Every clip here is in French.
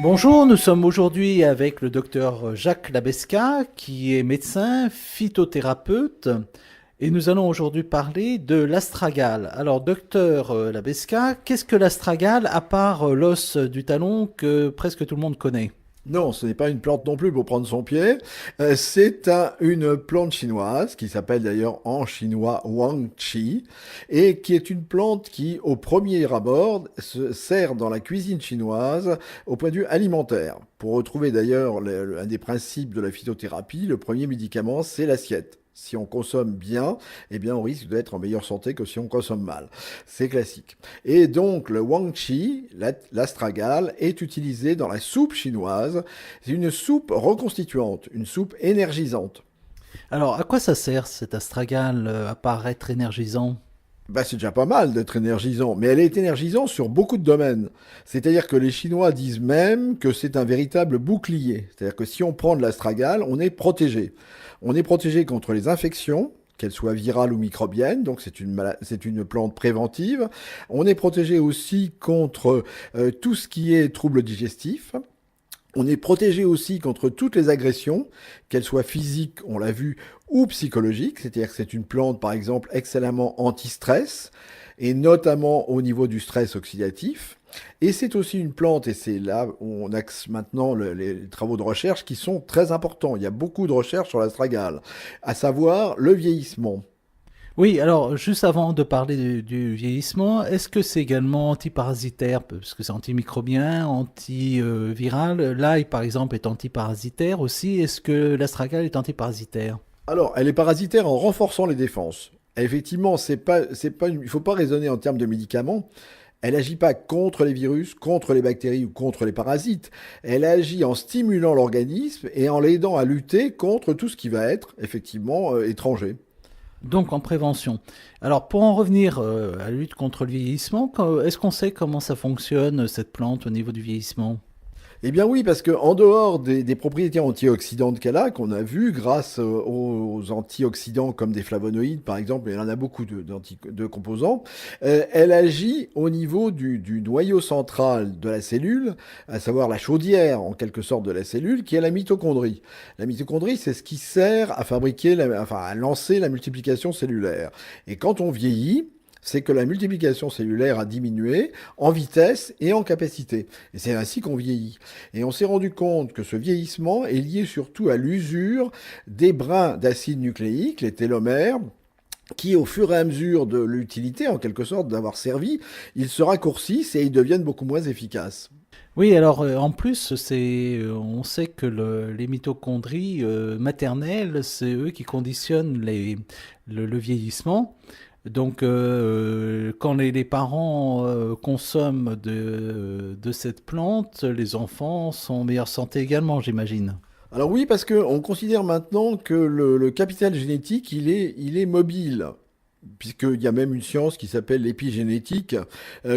Bonjour, nous sommes aujourd'hui avec le docteur Jacques Labesca, qui est médecin phytothérapeute, et nous allons aujourd'hui parler de l'astragale. Alors, docteur Labesca, qu'est-ce que l'astragale à part l'os du talon que presque tout le monde connaît? Non, ce n'est pas une plante non plus pour prendre son pied. Une plante chinoise qui s'appelle d'ailleurs en chinois Wang Chi et qui est une plante qui, au premier abord, se sert dans la cuisine chinoise au point de vue alimentaire. Pour retrouver d'ailleurs un des principes de la phytothérapie, le premier médicament, c'est l'assiette. Si on consomme bien, eh bien on risque d'être en meilleure santé que si on consomme mal. C'est classique. Et donc le Wang Chi, l'astragale, est utilisé dans la soupe chinoise. C'est une soupe reconstituante, une soupe énergisante. Alors, à quoi ça sert cet astragale à part être énergisant? Bah, c'est déjà pas mal d'être énergisant, mais elle est énergisante sur beaucoup de domaines. C'est-à-dire que les Chinois disent même que c'est un véritable bouclier. C'est-à-dire que si on prend de l'astragale, on est protégé. On est protégé contre les infections, qu'elles soient virales ou microbiennes, donc c'est une plante préventive. On est protégé aussi contre tout ce qui est troubles digestifs. On est protégé aussi contre toutes les agressions, qu'elles soient physiques, on l'a vu, ou psychologiques. C'est-à-dire que c'est une plante, par exemple, excellemment anti-stress, et notamment au niveau du stress oxydatif. Et c'est aussi une plante, et c'est là où on axe maintenant les travaux de recherche qui sont très importants. Il y a beaucoup de recherches sur l'astragale, à savoir le vieillissement. Oui, alors juste avant de parler du vieillissement, est-ce que c'est également antiparasitaire? Parce que c'est antimicrobien, antiviral. L'ail, par exemple, est antiparasitaire aussi. Est-ce que l'astragale est antiparasitaire? Alors, elle est parasitaire en renforçant les défenses. Effectivement, il ne faut pas raisonner en termes de médicaments. Elle n'agit pas contre les virus, contre les bactéries ou contre les parasites. Elle agit en stimulant l'organisme et en l'aidant à lutter contre tout ce qui va être effectivement étranger. Donc en prévention. Alors pour en revenir à la lutte contre le vieillissement, est-ce qu'on sait comment ça fonctionne, cette plante, au niveau du vieillissement? Eh bien oui, parce que en dehors des propriétés antioxydantes qu'elle a, qu'on a vues grâce aux antioxydants comme des flavonoïdes par exemple, et il y en a beaucoup de composants, elle agit au niveau du noyau central de la cellule, à savoir la chaudière en quelque sorte de la cellule, qui est la mitochondrie. La mitochondrie, c'est ce qui sert à fabriquer, enfin à lancer la multiplication cellulaire. Et quand on vieillit, c'est que la multiplication cellulaire a diminué en vitesse et en capacité. Et c'est ainsi qu'on vieillit. Et on s'est rendu compte que ce vieillissement est lié surtout à l'usure des brins d'acide nucléique, les télomères, qui, au fur et à mesure de l'utilité, en quelque sorte, d'avoir servi, ils se raccourcissent et ils deviennent beaucoup moins efficaces. Oui, alors en plus, on sait que les mitochondries maternelles, c'est eux qui conditionnent le vieillissement. Donc, quand les parents consomment de cette plante, les enfants sont en meilleure santé également, j'imagine. Alors oui, parce qu'on considère maintenant que le capital génétique, il est mobile. Puisqu'il y a même une science qui s'appelle l'épigénétique,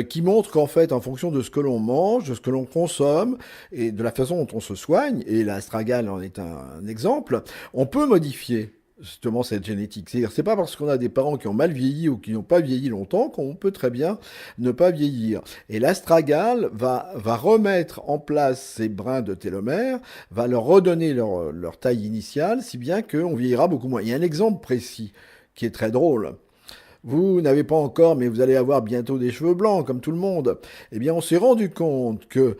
qui montre qu'en fait, en fonction de ce que l'on mange, de ce que l'on consomme, et de la façon dont on se soigne, et l'astragale en est un exemple, on peut modifier justement cette génétique. C'est-à-dire, c'est pas parce qu'on a des parents qui ont mal vieilli ou qui n'ont pas vieilli longtemps qu'on peut très bien ne pas vieillir. Et l'astragale va remettre en place ces brins de télomère, va leur redonner leur taille initiale, si bien qu'on vieillira beaucoup moins. Il y a un exemple précis qui est très drôle. Vous n'avez pas encore, mais vous allez avoir bientôt des cheveux blancs, comme tout le monde. Eh bien, on s'est rendu compte que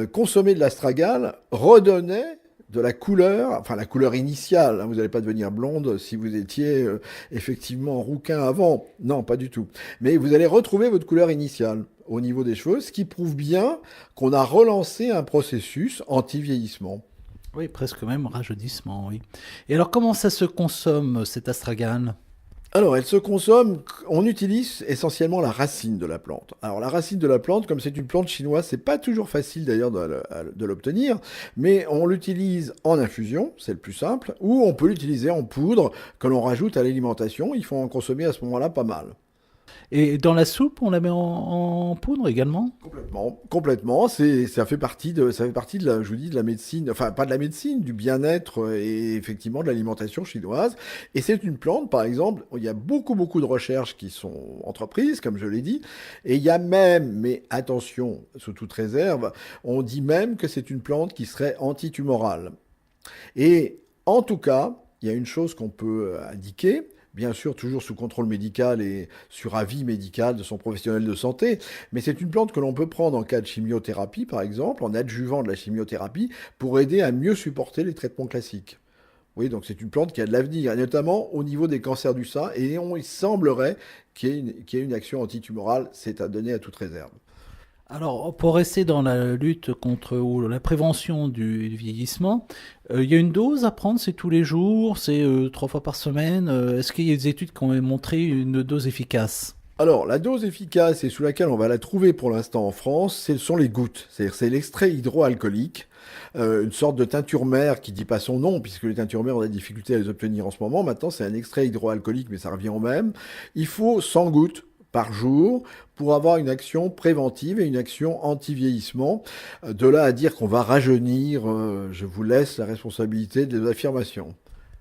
consommer de l'astragale redonnait de la couleur, enfin la couleur initiale. Hein, vous n'allez pas devenir blonde si vous étiez effectivement rouquin avant. Non, pas du tout. Mais vous allez retrouver votre couleur initiale au niveau des cheveux, ce qui prouve bien qu'on a relancé un processus anti-vieillissement. Oui, presque même rajeunissement, oui. Et alors, comment ça se consomme, cet astragale? Alors, elle se consomme, on utilise essentiellement la racine de la plante. Alors, la racine de la plante, comme c'est une plante chinoise, c'est pas toujours facile d'ailleurs de l'obtenir, mais on l'utilise en infusion, c'est le plus simple, ou on peut l'utiliser en poudre que l'on rajoute à l'alimentation. Il faut en consommer à ce moment-là pas mal. Et dans la soupe, on la met en poudre également? Complètement, complètement. Ça fait partie de la, je vous dis, de la médecine, enfin pas de la médecine, du bien-être et effectivement de l'alimentation chinoise. Et c'est une plante, par exemple, il y a beaucoup, beaucoup de recherches qui sont entreprises, comme je l'ai dit. Et il y a même, mais attention, sous toute réserve, on dit même que c'est une plante qui serait antitumorale. Et en tout cas, il y a une chose qu'on peut indiquer, bien sûr toujours sous contrôle médical et sur avis médical de son professionnel de santé, mais c'est une plante que l'on peut prendre en cas de chimiothérapie, par exemple, en adjuvant de la chimiothérapie, pour aider à mieux supporter les traitements classiques. Oui, donc c'est une plante qui a de l'avenir, et notamment au niveau des cancers du sein, et il semblerait qu'il y ait une action antitumorale, c'est à donner à toute réserve. Alors, pour rester dans la lutte contre ou la prévention du vieillissement, il y a une dose à prendre, c'est tous les jours, c'est 3 fois par semaine. Est-ce qu'il y a des études qui ont montré une dose efficace? Alors, la dose efficace et sous laquelle on va la trouver pour l'instant en France, ce sont les gouttes. C'est-à-dire, c'est l'extrait hydroalcoolique, une sorte de teinture mère qui dit pas son nom, puisque les teintures mères, on a des difficultés à les obtenir en ce moment. Maintenant, c'est un extrait hydroalcoolique, mais ça revient au même. Il faut 100 gouttes par jour pour avoir une action préventive et une action anti-vieillissement. De là à dire qu'on va rajeunir, je vous laisse la responsabilité des affirmations.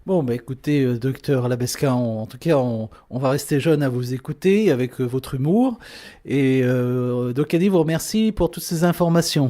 Bon, bah écoutez, docteur Labesca, en tout cas, on va rester jeune à vous écouter avec votre humour. Et Docani vous remercie pour toutes ces informations.